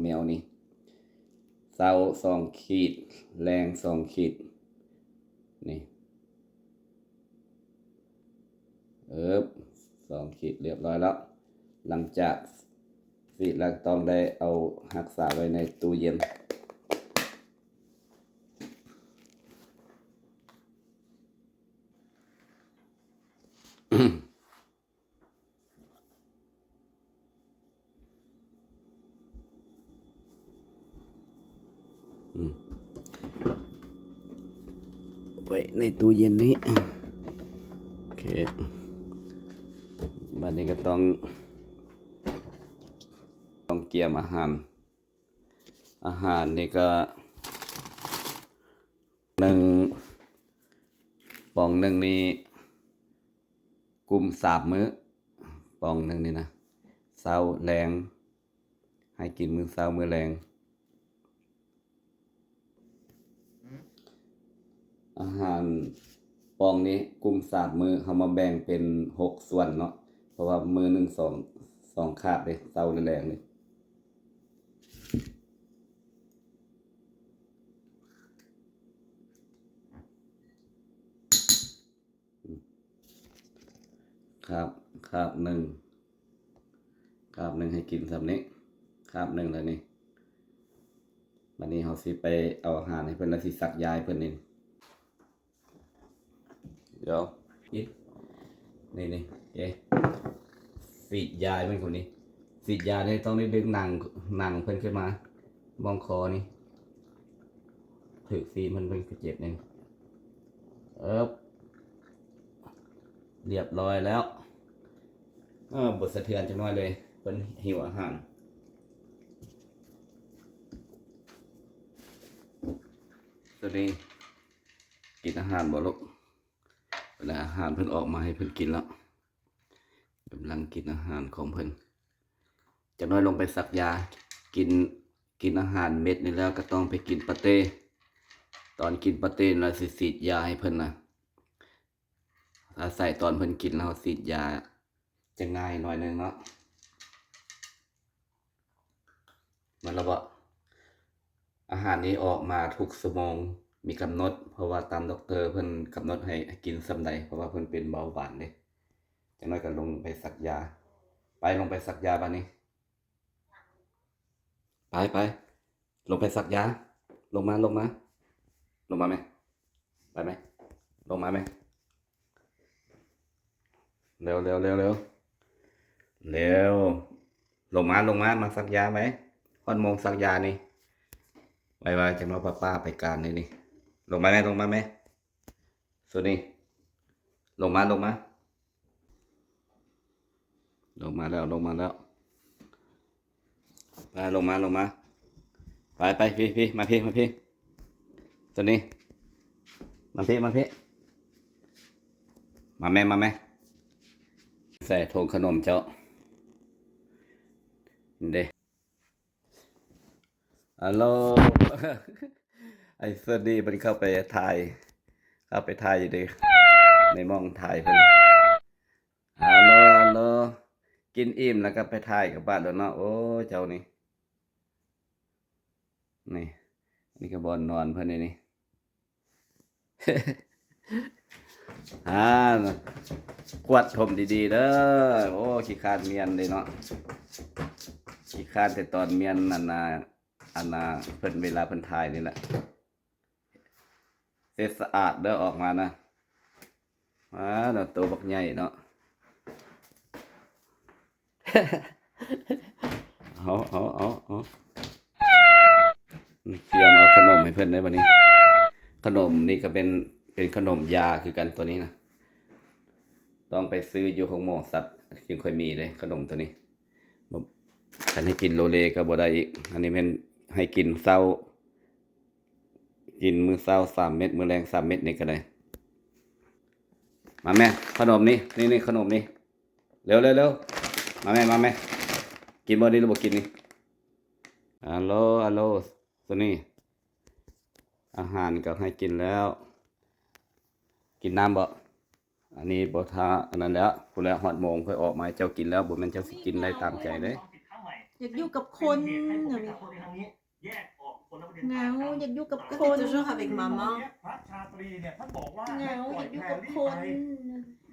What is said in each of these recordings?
มวนี่เศร้า2 ขีดแรง2 ขีดนี่2 ขีดเรียบร้อยแล้วหลังจากสิแล้วต้องได้เอารักษาไว้ในตู้เย็นไว้ในตู้เย็นนี้โอเคบัดนี้ก็ต้องเกี่ยมอาหารนี่ก็ปองหนึ่งนี่กลุ่ม3 มื้อปองหนึ่งนี่นะเช้าแรงให้กินมื้อเช้ามื้อแรงอาหารปองนี้กลุ่ม3 มื้อเขามาแบ่งเป็น6 ส่วนเนาะเพราะว่ามื้อหนึ่งสองคาบเลยเช้าแรงเลยคาบหนึ่งให้กินสำนี้คาบหนึ่งแล้วนี่วันนี้เขาสิไปเอาอาหารให้เพื่อนแล้วสิสักยายเพื่อนนี่เดี๋ยวนี่สีดยายเพื่อนคนนี้สีดยาเนี่ยต้องได้ดึงหนังเพื่อนขึ้นมามองคอนี่ถือฟีมันเป็นเจ็บนี่เรียบร้อยแล้วบทสะเทือนจังน้อยเลยเป็นหิวอาหารตอนนี้กินอาหารบ่ลูกเวลาอาหารเพิ่นออกมาให้เพิ่นกินแล้วกำลังกินอาหารของเพิ่นจังน้อยลงไปสักยากินอาหารเม็ดนี่แล้วก็ต้องไปกินปาเต้ตอนกินปาเต้เราสีดยาให้เพิ่นนะถ้าใส่ตอนเพิ่นกินแล้วสีดยาจะง่ายหน่อยนึงเนาะมันระบาอาหารนี้ออกมาทุกชั่วโมงมีกำหนดเพราะว่าตามด็อกเตอร์เพิ่นกำหนดให้กินส่ำใดเพราะว่าเพิ่นเป็นเบาหวานเด้จังน้อยก็ลงไปสักยาลงไปสักยาบัดนี้ไปลงไปสักยาลงมาไหมไปไหมลงมาไหมเร็วลงมาสักยาไหมค่อนโมงสักยานี่ไว้จังน้อยป้าไปการนี่ลงมาไหมสุดนี่ลงมาแล้วไปลงมาไปพี่มาพี่ตัวนี้มาพี่มาแม่ใส่ถุงขนมเจ้าเด้ฮัลโหล ไอ้สวัสดีมันเข้าไปถ่ายอยู่ดิในมองถ่ายเพิ่นฮัลโหลกินอิ่มแล้วก็ไปถ่ายกับบ้านแล้วเนาะโอ้เจ้านี่ก็บ่นอนเพิ่นนี่ กวดชมดีๆเด้อโอ้ขี้คร้านเมียนเลยเนาะขี้คร้านแต่ตอนเมียนอันน่ะเพิ่นเวลาเพิ่นถ่ายนี่แหละเสร็จสะอาดเด้อออกมานะเนาะตัวบักใหญ่เนาะ เอาเตรียมเอาขนมให้เพื่อนได้วันนี้ขนมนี่ก็เป็นขนมยาคือกันตัวนี้นะต้องไปซื้ออยู่ของหมอสัตว์จึงค่อยมีเลยขนมตัวนี้ฉันให้กินโลเลก็บ่ได้อีกอันนี้เป็นให้กินเช้ากินมื้อเช้า3 เม็ดมื้อแรง3 เม็ดนี่ก็ได้มาแม่ขนมนี่ขนมนี่เร็วมาแม่กินบ่ดีหรือบ่กินนี่ฮัลโหลตัวนี้อาหารก็ให้กินแล้วกินน้ำบ่อันนี้บ่ทาอันนั้นแล้วพุ่นแล้วฮอดโมงค่อยออกมาเจ้ากินแล้วบ่แม่นเจ้าสิกินได้ตามใจเด้ อยากอยู่กับคน แยกออกคนละประเด็น เหงาอยากอยู่กับคน toujours avec maman พระชาตรีเนี่ยท่านบอกว่า เหงา ให้ป อ ล่อย ยากอยู่ แพร กับ รี่ คน ไป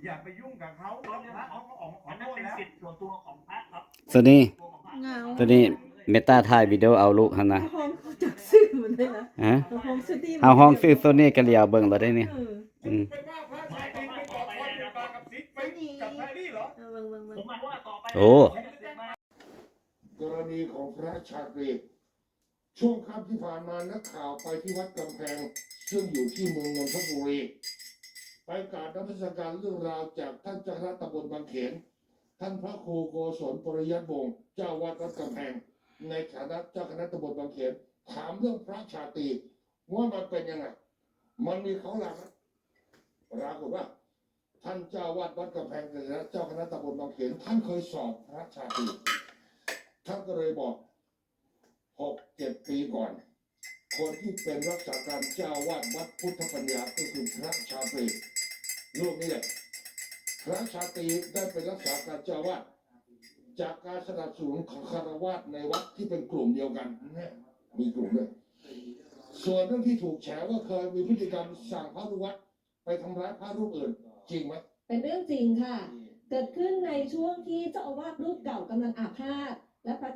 อย่าไปยุ่งกับเขาแล้วพระเขาก็ออกมาขอ อัน โท นั้น ษ เป็น แล้ว สิทธิ์ส่วนตัวของพระครับ ตัวนี้ ตัวของพระ เหงา ตัวนี้เมตาถ่ายวิดีโอเอาลูกหั่นนะ ห้องจักซื้อมันเลยนะ ฮะ ห้องซื้อที่ เอาห้องซื้อตัวนี้ก็เลียวเบิ่งแล้วได้นี่ เออ อืม เป็นว่าพระชาตรีไปก่อความเป็นบาปกับซิกไปกับแพรรี่เหรอ เอาเบิ่ง ผมหมายว่าต่อไป โอ้ กรณีของพระชาตรีช่วงค่ำที่ผ่านมานักข่าวไปที่วัดกำแพงซึ่งอยู่ที่เมืองนนทบุรีไปกราบนมัสการเรื่องราวจากท่านเจ้าคณะตำบลบางเขนท่านพระครูโกศลปริยัติวงศ์เจ้าวัดวัดกำแพงในฐานะเจ้าคณะตำบลบางเขนถามเรื่องพระชาตรีว่ามันเป็นยังไงมันมีเขาหลักไหมปรากฏว่า ท่านเจ้าวัดวัดกำแพงและเจ้าคณะตำบลบางเขนท่านเคยสอบพระชาตรีท่านก็เลยบอก6-7 ปีก่อน คนที่เป็นรักษาการเจ้าวาดวัดพุทธปัญญาก็คือพระชาตรีรูปนี้แหละพระชาตรีได้เป็นรักษาการเจ้าวาดจากการสนับสนุนของคารวาสในวัดที่เป็นกลุ่มเดียวกันเนี่ยมีกลุ่มด้วยส่วนเรื่องที่ถูกแฉว่าเคยมีพฤติกรรมสั่งพระลูกวัดไปทำร้ายพระรูปอื่นจริงไหม เป็นเรื่องจริงค่ะ เกิดขึ้นในช่วงที่เจ้าอาวาสรูปเก่ากำลังอาพาธและพระ